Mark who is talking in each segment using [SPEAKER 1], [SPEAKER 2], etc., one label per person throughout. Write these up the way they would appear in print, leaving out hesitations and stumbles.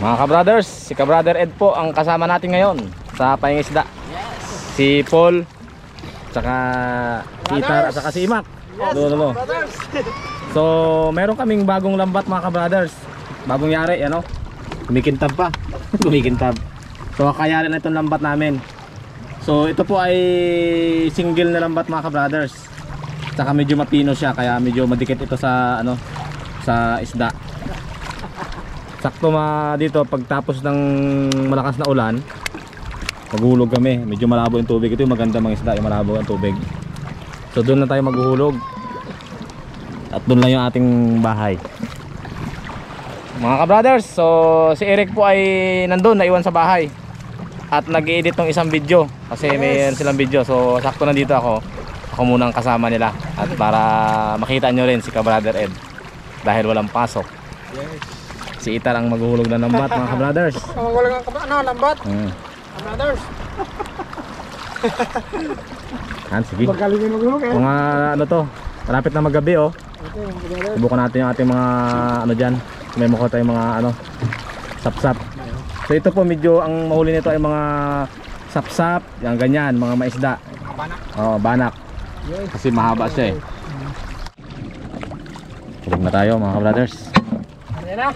[SPEAKER 1] Mga ka-brothers, si ka-brother Ed po ang kasama natin ngayon sa Pahingisda.
[SPEAKER 2] Yes.
[SPEAKER 1] Si Paul, saka si Itar, at saka si Imak.
[SPEAKER 2] Yes, brothers.
[SPEAKER 1] So, meron kaming bagong lambat mga ka-brothers. Bagong yari, ano? Kumikintab pa. Kumikintab. So, kayari na itong lambat namin. So, ito po ay single na lambat mga ka-brothers. Saka medyo mapino siya, kaya medyo madikit ito sa ano, sa isda. Sakto dito pagtapos ng malakas na ulan, maghulog kami. Medyo malabo yung tubig. Ito yung maganda mga isda, yung malabo ang tubig. So doon na tayo maghuhulog. At doon lang yung ating bahay. Mga ka-brothers, so si Eric po ay nandun, naiwan sa bahay. At nag-i-edit ng isang video kasi mayroon silang video. So sakto nandito ako. Ako muna ang kasama nila. At para makita nyo rin si ka-brother Ed dahil walang pasok.
[SPEAKER 2] Yes.
[SPEAKER 1] Si Itar ang maghuhulog ng lambat mga ka-brothers.
[SPEAKER 2] Maghuhulog ng lambat? Brothers.
[SPEAKER 1] Sige.
[SPEAKER 2] Magaling yung maghulog eh.
[SPEAKER 1] Mga ano to, malapit na maggabi oh. Subukan natin yung ating mga ano dyan. May mukha tayong mga ano, sapsap. So ito po medyo ang mahuli nito ay mga sapsap, yung ganyan, mga maisda.
[SPEAKER 2] Banak.
[SPEAKER 1] Oo, banak.
[SPEAKER 2] Yes.
[SPEAKER 1] Kasi mahaba siya eh. Tulog na tayo mga ka-brothers.
[SPEAKER 2] Ano na?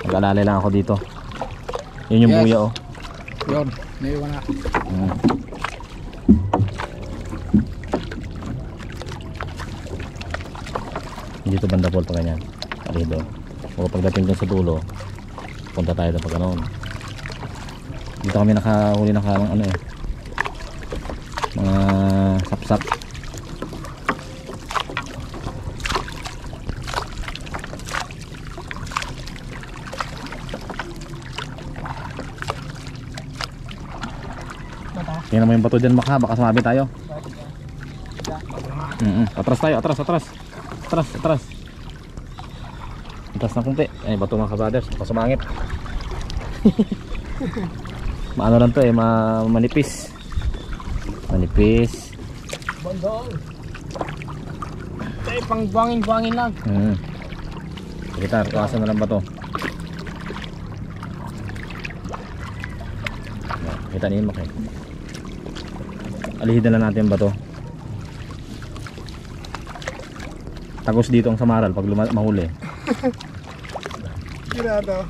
[SPEAKER 1] Mag-alalay lang ako dito. Yun yung buya oh.
[SPEAKER 2] Yun, naiwan na.
[SPEAKER 1] Dito banda Paul pa ganyan. Dito. O pagdating dun sa dulo, punta tayo doon pag ganoon. Dito kami nakahuli ng ano eh. Mga sapsap. Tingnan mo yung bato dyan Maka, baka sumabi tayo. Atras tayo, atras. Atras na kunti. Ay bato mga ka-brothers, baka sumangit. Maano lang to eh, manipis. Manipis.
[SPEAKER 2] Bondol. Tay pang buangin lang.
[SPEAKER 1] Kita, kawasan na lang ba to? Kita niyo Mak eh. Alihin na lang natin ba to? Tagos dito ang samaral pag mahuli.
[SPEAKER 2] Tirado.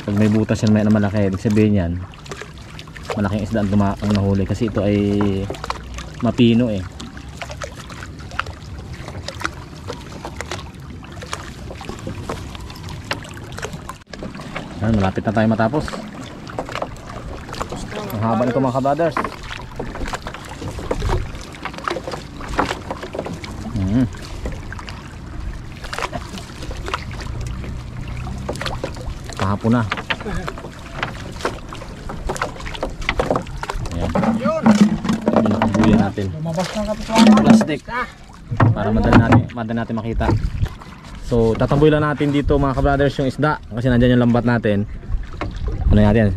[SPEAKER 1] Pag may butas yan may na malaki, ibig sabihin yan malaking isda ang nahuli kasi ito ay mapino eh. Malapit na tayo matapos. Ang haba nito mga ka-brothers. Kahapon na. Ayan.
[SPEAKER 2] Yun.
[SPEAKER 1] Yun ang buya natin.
[SPEAKER 2] Lumabas ng kapitbahay.
[SPEAKER 1] Plastic. Para madali natin makita. So tatamboy lang natin dito mga ka-brothers yung isda. Kasi nandyan yung lambat natin. Ano natin?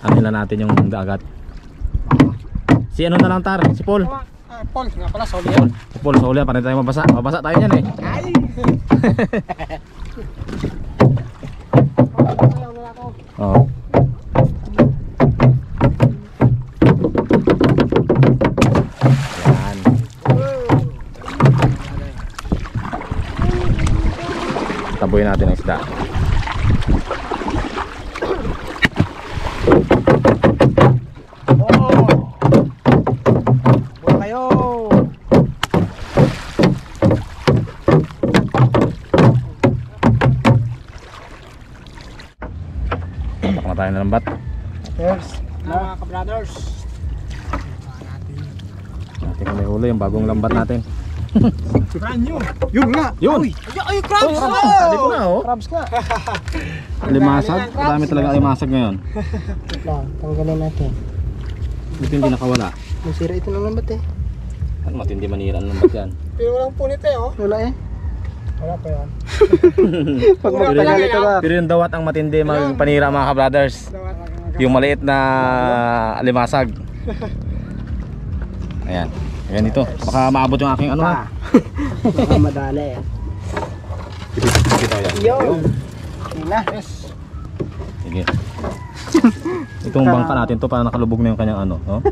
[SPEAKER 1] Ano lang natin yung dagat. Si ano na lang Tar? Si Paul.
[SPEAKER 2] Paul, nga pala, sa ulihan.
[SPEAKER 1] Si Paul, sa ulihan. Para tayo mabasa. Mabasa tayo yan eh.
[SPEAKER 2] Ay!
[SPEAKER 1] Oo. Yan. Taboy natin ang isda. Tayo na lambat.
[SPEAKER 2] Yes. Mga ka-brothers.
[SPEAKER 1] Natin kami huli yung bagong lambat natin.
[SPEAKER 2] Brand new. Yun nga.
[SPEAKER 1] Yun.
[SPEAKER 2] Ay, crabs.
[SPEAKER 1] Sabi ko na oh.
[SPEAKER 2] Crabs nga.
[SPEAKER 1] Limasag. Dami talaga limasag ngayon.
[SPEAKER 2] Wait lang, tanggalin natin.
[SPEAKER 1] Buti hindi nakawala.
[SPEAKER 2] Masira ito ng lambat eh.
[SPEAKER 1] Ano matindi manira ang lambat yan.
[SPEAKER 2] Pero walang punit eh oh. Wala eh. Wala pa yan.
[SPEAKER 1] Pag magpagalito ka. Pero yung dawat ang matindi magpanira mga ka-brothers. Yung maliit na limasag. Ayan. Ayan ito. Baka maabot yung aking ano ha.
[SPEAKER 2] Baka madali eh.
[SPEAKER 1] Kita yan.
[SPEAKER 2] Yo! Ina. Yes.
[SPEAKER 1] Sige. Itong bangka natin to, para nakalubog na yung kanyang ano, no?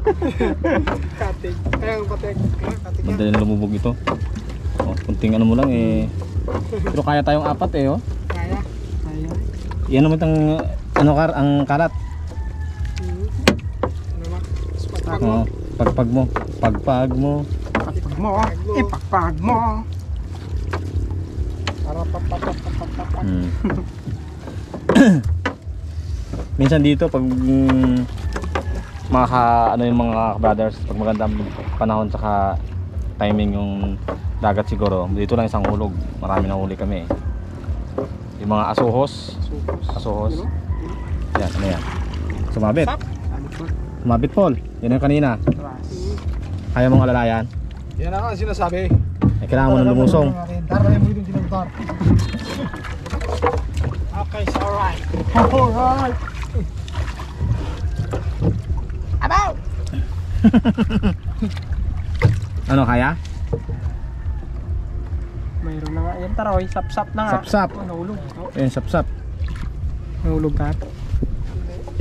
[SPEAKER 2] Katig. Kaya ang patek. Katig.
[SPEAKER 1] Madali na lumubog ito. Oh, kunting ano mo lang eh. Pero kaya tayong apat eh, oh.
[SPEAKER 2] Kaya. Kaya.
[SPEAKER 1] Yan naman ang ang karat. Oh, pagpag mo.
[SPEAKER 2] Pagpag mo. Ipagpag mo. Para papapapapapapap.
[SPEAKER 1] Minsan dito pag ano yung mga brothers, pag magandang panahon saka timing yung dagat siguro, dito lang isang hulog. Marami na huli kami. Yung mga asuhos. Yan, ano yan? Sumabit. Sumabit, Paul. Yan yung kanina. Kaya mong alalayan?
[SPEAKER 2] Yan ang sinasabi.
[SPEAKER 1] Eh, kailangan mo nang lumusong.
[SPEAKER 2] Taray mo yung tinagtar. Okay, so alright. Alright. Abaw!
[SPEAKER 1] Ano, kaya?
[SPEAKER 2] Mayroon na nga yan taroy. Sap-sap na nga.
[SPEAKER 1] Sap-sap.
[SPEAKER 2] Nahulog.
[SPEAKER 1] Ayun, sap-sap.
[SPEAKER 2] Nahulog ka.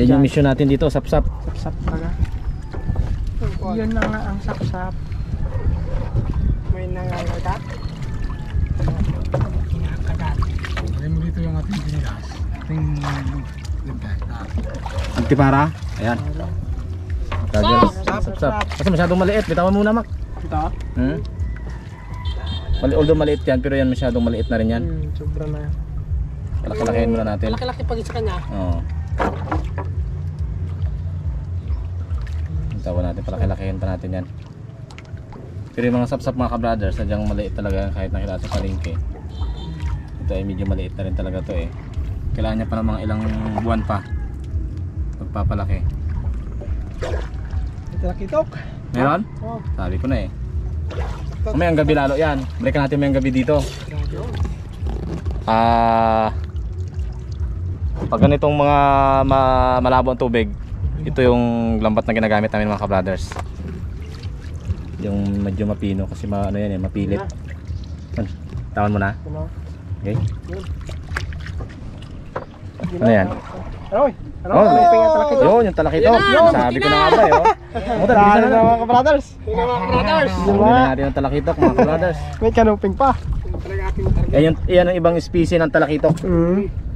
[SPEAKER 1] Yan yung mission natin dito, sap-sap.
[SPEAKER 2] Sap-sap talaga. Yun na nga ang sap-sap. May nangangagat. Kinakagat. Lagay mo dito yung ating pinigas. Ating
[SPEAKER 1] Antipara. Ayan. Sap-sap. Kasi masyadong maliit. Bitawan muna, Mak.
[SPEAKER 2] Ito?
[SPEAKER 1] Although maliit yan, pero yan masyadong maliit na rin yan.
[SPEAKER 2] Sobra na yan.
[SPEAKER 1] Palaki-lakihin muna natin.
[SPEAKER 2] Malaki-laki pag isa kanya.
[SPEAKER 1] Oo. Bitawan natin, palaki-lakihin pa natin yan. Pero yung mga sap-sap mga ka-brothers, sadyang maliit talaga yan kahit nakita sa palengke. Ito ay medyo maliit na rin talaga to eh. Kailangan niya pa ng mga ilang buwan pa magpapalaki.
[SPEAKER 2] Ito nakitok.
[SPEAKER 1] Meron?
[SPEAKER 2] Oo.
[SPEAKER 1] Sabi ko na eh. Mamayang gabi lalo yan. Balikan natin mamayang gabi dito. Pag ganitong mga malabo ang tubig, ito yung lambat na ginagamit namin mga ka-brothers. Yung medyo mapino kasi ano yan eh, mapilit. Tawan mo na. Okay. Ano yan?
[SPEAKER 2] Aroy!
[SPEAKER 1] Oh, yun yung talakitok. Sabi ko na nga ba eh. Muta, bilisan na
[SPEAKER 2] mga ka-brothers.
[SPEAKER 1] Huli na natin ang talakitok mga ka-brothers.
[SPEAKER 2] May kanuping pa.
[SPEAKER 1] Yan ang ibang species ng talakitok.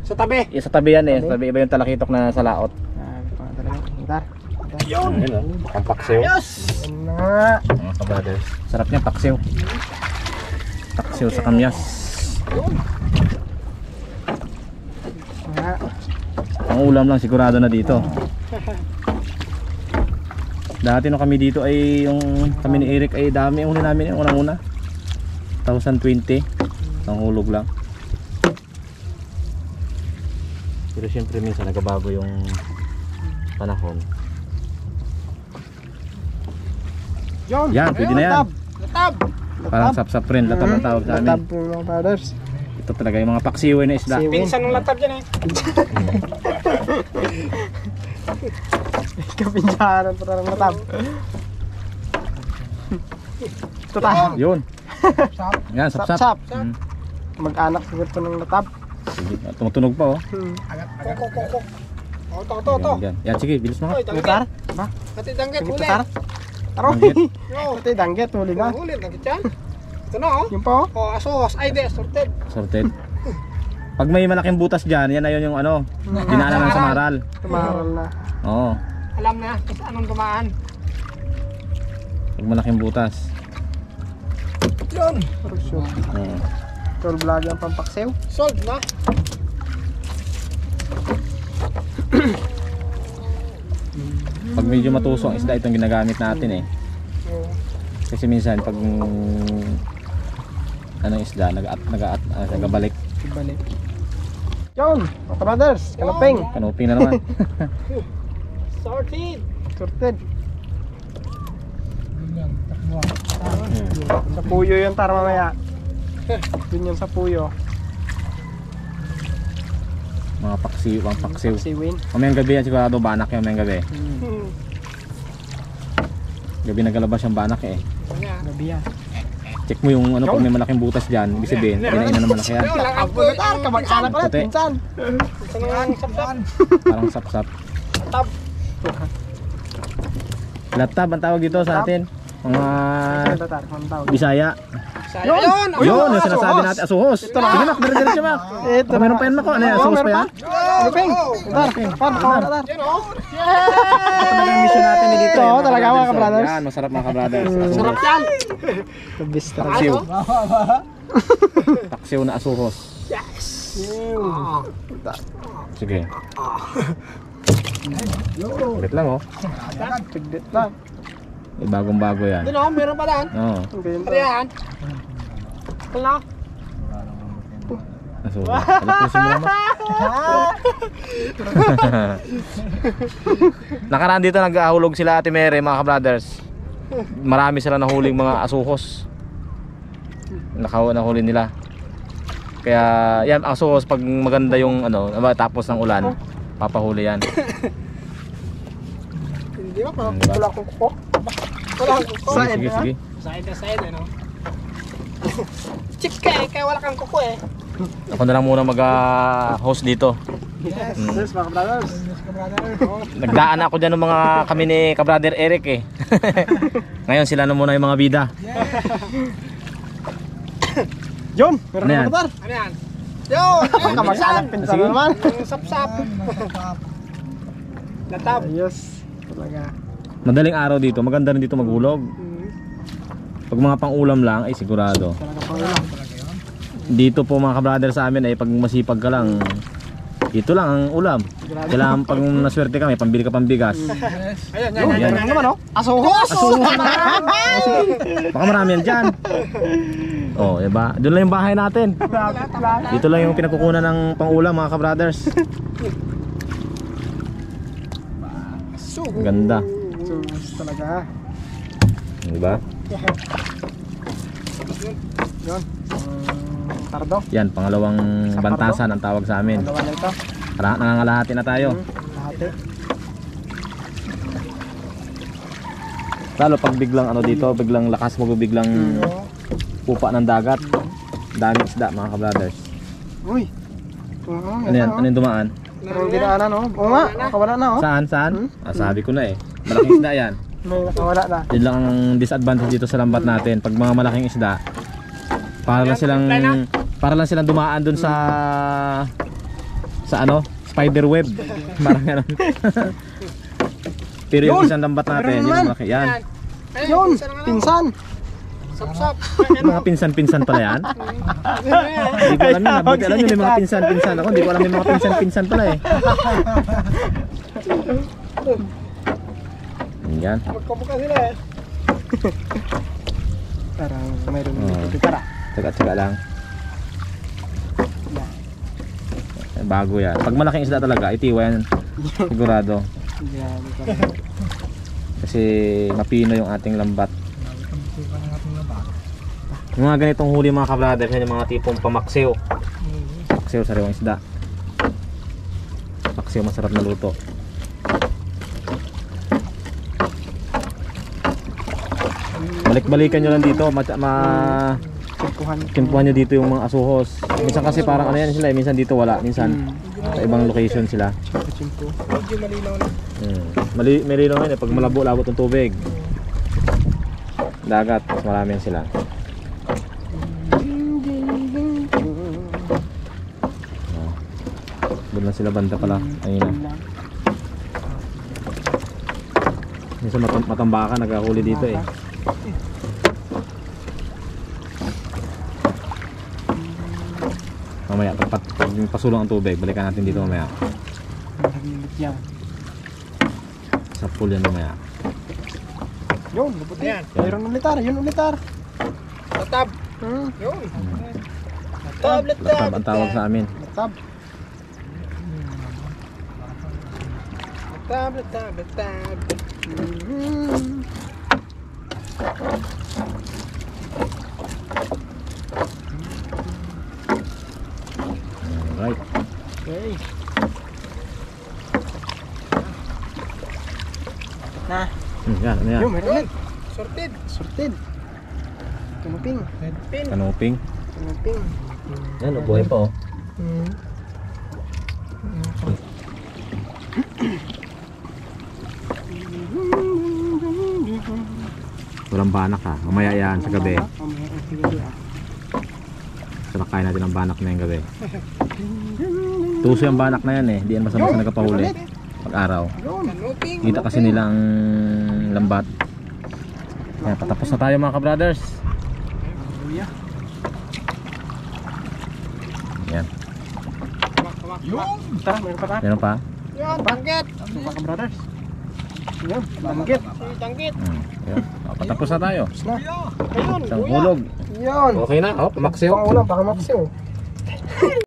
[SPEAKER 2] Sa tabi.
[SPEAKER 1] Sa tabi yan eh. Sa tabi iba yung talakitok na sa laot.
[SPEAKER 2] Yun!
[SPEAKER 1] Ang paksiw.
[SPEAKER 2] Yes! Ano nga?
[SPEAKER 1] Mga ka-brothers. Sarap niya paksiw. Paksiw sa kamyas. Ang ulam lang sigurado na dito. Dati nung kami dito ay yung kami ni Eric ay dami ang huli namin yung unang-una. 2020. Ang hulog lang. Pero syempre minsan nagbabago yung panahon. Yan, pwede na yan.
[SPEAKER 2] Latab!
[SPEAKER 1] Parang sap-sap rin, latab ang tawag sa amin.
[SPEAKER 2] Latab po mga brothers.
[SPEAKER 1] Ito talaga yung mga paksiwin na isda.
[SPEAKER 2] Pinsan ng latab dyan eh. Kapinsahan po ng latab. Ito ta.
[SPEAKER 1] Yun. Yan, sap-sap.
[SPEAKER 2] Sap-sap. Mag-anak siguro po ng latab.
[SPEAKER 1] Sige, tumutunog pa oh.
[SPEAKER 2] Kok. Ito.
[SPEAKER 1] Yan. Yan, sige, bilis mo nga.
[SPEAKER 2] Putar? Ba? Pati danggit
[SPEAKER 1] Sige,
[SPEAKER 2] huli.
[SPEAKER 1] putar.
[SPEAKER 2] Aroy.
[SPEAKER 1] Danggit.
[SPEAKER 2] Pati danggit huli na.
[SPEAKER 3] Huli, danggit yan. Ito na oh.
[SPEAKER 2] Yung pa oh.
[SPEAKER 3] Oh, asos. Ay, de, sorted.
[SPEAKER 1] Sorted. Pag may malaking butas dyan, yan na yun yung ano, dinaanan ng samaral.
[SPEAKER 2] Tumaral na.
[SPEAKER 1] Oo,
[SPEAKER 3] Alam na kung saan anong dumaan.
[SPEAKER 1] pag malaking butas.
[SPEAKER 3] Yun.
[SPEAKER 2] Rusyo.
[SPEAKER 1] Oo.
[SPEAKER 2] Tol vlog ang pampaksew.
[SPEAKER 3] Solved na.
[SPEAKER 1] Pag medyo matuso ang isda, itong ginagamit natin eh. Kasi minsan pag anong isda, nagabalik.
[SPEAKER 2] Ibalik. Yun! Mga brothers, kanaping.
[SPEAKER 1] Kanuping na naman.
[SPEAKER 3] Sorted.
[SPEAKER 2] Sorted. Sa puyo yun tar mamaya. Yun yun sa puyo.
[SPEAKER 1] Mga paksiw, ang paksiw.
[SPEAKER 2] Siwin.
[SPEAKER 1] Mamayang gabi yan sigurado, banak yung mamayang gabi. Gabi nagalabas yung banak eh.
[SPEAKER 2] Gabi yan.
[SPEAKER 1] Check mo yung ano, pag may malaking butas dyan, ibig sabihin, kinain na malaki yan.
[SPEAKER 3] Yun, lakad ko.
[SPEAKER 2] Kamag-anak ko na,
[SPEAKER 1] Puti.
[SPEAKER 2] pinsan.
[SPEAKER 3] Ito na ang sapsap.
[SPEAKER 1] Parang sap-sap.
[SPEAKER 3] Tab.
[SPEAKER 1] Latab ang tawag dito sa atin. Mga
[SPEAKER 2] Tatar, ang tawag.
[SPEAKER 1] Bisaya.
[SPEAKER 3] Yun!
[SPEAKER 1] Yun, yung sinasabi natin, asuhos. Sige Mac, dire-diretso Mac.
[SPEAKER 2] Ito
[SPEAKER 1] Oh, meron pa yan Mac, ano yan, asuhos pa yan?
[SPEAKER 2] Ano, Peng? Tatar, paano ka Tatar?
[SPEAKER 3] Yun o.
[SPEAKER 1] Ito talaga yung mission natin eh, dito.
[SPEAKER 2] Oo,
[SPEAKER 1] mga
[SPEAKER 2] talaga, mga
[SPEAKER 1] kabrothers,
[SPEAKER 2] kabrothers.
[SPEAKER 1] Yan, masarap mga kabrothers. Asuhos.
[SPEAKER 3] Sarap yan.
[SPEAKER 2] Kabis talaga.
[SPEAKER 1] Paksiw.
[SPEAKER 3] Ano?
[SPEAKER 1] Paksiw na asuhos.
[SPEAKER 3] Yes. Ah.
[SPEAKER 1] Sige. Wait lang oh.
[SPEAKER 2] Tigdit lang.
[SPEAKER 1] Eh, bagong-bago yan.
[SPEAKER 3] Yun o, meron pa lang.
[SPEAKER 1] Oo.
[SPEAKER 2] Ang ganyan.
[SPEAKER 3] Ariyan. Ito na.
[SPEAKER 1] Asuhos. Alam ko mo naman. Nakaraan dito nag-ahulog sila Ate Mary mga kabrothers. Marami sila nahuling mga asuhos. Nahuli nila. Kaya yan ang asuhos pag maganda yung ano, tapos ng ulan, papahuli yan.
[SPEAKER 3] Hindi ba?
[SPEAKER 1] Diba?
[SPEAKER 3] Wala akong kuko. Wala akong kuko.
[SPEAKER 1] Sige, sige.
[SPEAKER 3] Side na side, ano? Chip ka eh, kaya wala kang kuko eh.
[SPEAKER 1] Ako na lang muna mag-host dito.
[SPEAKER 3] Yes.
[SPEAKER 2] Yes, mga brothers.
[SPEAKER 1] Nagdaan ako dyan ng mga kami ni kabrother Eric eh. Ngayon sila na muna yung mga bida.
[SPEAKER 2] John, meron
[SPEAKER 1] Ano yan?
[SPEAKER 2] ka Tatar.
[SPEAKER 3] Ano yan? Yun!
[SPEAKER 2] Kamag-anak, pinsan
[SPEAKER 1] Sige.
[SPEAKER 2] naman.
[SPEAKER 3] Yung sapsap. Latab.
[SPEAKER 2] Ayos. Talaga.
[SPEAKER 1] Madaling araw dito, maganda rin dito maghulog. Pag mga pang-ulam lang, ay sigurado.
[SPEAKER 2] Talaga pang ulam.
[SPEAKER 1] Dito po mga kabrother sa amin ay pag masipag ka lang, ito lang ang ulam. Kailangan pag naswerte ka, may pambili ka pambigas.
[SPEAKER 3] Ayun, yan,
[SPEAKER 2] Yun,
[SPEAKER 3] yan,
[SPEAKER 2] yan
[SPEAKER 3] yan.
[SPEAKER 2] naman oh. Asuhos!
[SPEAKER 1] Baka marami yan dyan. Oh, diba? Doon lang yung bahay natin. Dito lang yung pinagkukunan ng pang-ulam mga kabrothers. Ganda.
[SPEAKER 2] Asuhos talaga.
[SPEAKER 1] Diba?
[SPEAKER 2] Yun. Tardo.
[SPEAKER 1] Yan, pangalawang bantasan ang tawag sa amin.
[SPEAKER 2] Dalawa na ito.
[SPEAKER 1] Nangangalahati na tayo.
[SPEAKER 2] Lahat
[SPEAKER 1] Lalo pag biglang ano dito, biglang lakas mo, biglang pupa ng dagat. Daming isda mga kabrothers.
[SPEAKER 2] Uy.
[SPEAKER 1] Ano yan? Ano yung dumaan?
[SPEAKER 2] Pero dinaanan oh. Oo nga, nakawala na oh.
[SPEAKER 1] Saan? Saan? Ah, sabi ko na eh. Malaking isda yan.
[SPEAKER 2] May nakawala na.
[SPEAKER 1] Yun lang ang disadvantage dito sa lambat natin. Pag mga malaking isda, para lang silang dumaan dun sa ano, spider web. Parang gano'n. Pero yung
[SPEAKER 2] Yun!
[SPEAKER 1] isang lambat natin, yun ang malaki. Yan.
[SPEAKER 3] Ayun,
[SPEAKER 2] Yun,
[SPEAKER 3] isa na nga lang.
[SPEAKER 2] pinsan.
[SPEAKER 3] Sapsap.
[SPEAKER 1] Mga pinsan-pinsan pala yan. Hindi ko alam yun. Buti alam nyo may mga pinsan-pinsan ako. Hindi ko alam may mga pinsan-pinsan pala eh. Yan.
[SPEAKER 3] Magkabuka sila eh.
[SPEAKER 2] Parang mayroon
[SPEAKER 1] Oo.
[SPEAKER 2] dito. Tara.
[SPEAKER 1] Tsaga-tsaga lang. Bago yan. Pag malaking isda talaga, itiwa yan. Sigurado.
[SPEAKER 2] Grabe talaga.
[SPEAKER 1] Kasi mapino yung ating lambat. Yung mga ganitong huli mga kabrothers, yan yung mga tipong pamaksiw. Paksiw, sariwang isda. Paksiw, masarap na luto. Balik-balikan nyo lang dito.
[SPEAKER 2] Sirkuhan.
[SPEAKER 1] Timpuhan nyo dito yung mga asuhos. Minsan kasi parang ano yan sila eh. Minsan dito wala. Minsan sa ibang location sila.
[SPEAKER 2] Chimpo.
[SPEAKER 3] Medyo malinaw na.
[SPEAKER 1] Malinaw yun eh. Pag malabo-labo ng tubig, dagat, mas marami yan sila. Doon lang sila banda pala. Ayun na. Minsan matambakan nagkahuli dito eh. Mamaya, pag pasulong ang tubig, balikan natin dito mamaya.
[SPEAKER 2] Nagigit yan.
[SPEAKER 1] Sa pool yan mamaya.
[SPEAKER 2] Yun, labuti.
[SPEAKER 3] Yan.
[SPEAKER 2] Mayroon ulitar. Yun ulitar.
[SPEAKER 3] Latab.
[SPEAKER 2] Hmm.
[SPEAKER 3] Yun. Latab,
[SPEAKER 1] Latab ang tawag sa amin.
[SPEAKER 2] Latab.
[SPEAKER 3] Latab, latab, latab.
[SPEAKER 1] Alright.
[SPEAKER 2] Okay. Na.
[SPEAKER 1] Yan, ano yan?
[SPEAKER 2] Yun, meron ulit.
[SPEAKER 3] Sorted.
[SPEAKER 2] Sorted. Kanuping.
[SPEAKER 3] Pin.
[SPEAKER 1] Kanuping.
[SPEAKER 2] Kanuping.
[SPEAKER 1] Yan, buhay pa oh.
[SPEAKER 2] Hmm.
[SPEAKER 1] Walang banak ha. Mamaya yan sa gabi.
[SPEAKER 2] Mamaya ang sige ah.
[SPEAKER 1] Sarap kain natin ang banak na yung gabi. Tuso yung banak na yan eh. Hindi yan masama sa nagkapahuli. Pag-araw.
[SPEAKER 3] Kanuping.
[SPEAKER 1] Kita kasi nila ang lambat. Yan, patapos na tayo mga ka-brothers. Yan.
[SPEAKER 2] Yung! Tara, meron pa tayo.
[SPEAKER 1] Meron pa?
[SPEAKER 3] Yan, tanggit.
[SPEAKER 2] Ano ba ka brothers? Yan, banggit.
[SPEAKER 3] Si tanggit.
[SPEAKER 1] Yan. Patapos na tayo.
[SPEAKER 2] Na.
[SPEAKER 3] Ayun,
[SPEAKER 1] Isang
[SPEAKER 3] kuya.
[SPEAKER 1] hulog.
[SPEAKER 2] Yan.
[SPEAKER 1] Okay na. Oh, pamaksiw.
[SPEAKER 2] Pangulang, baka mapsiw.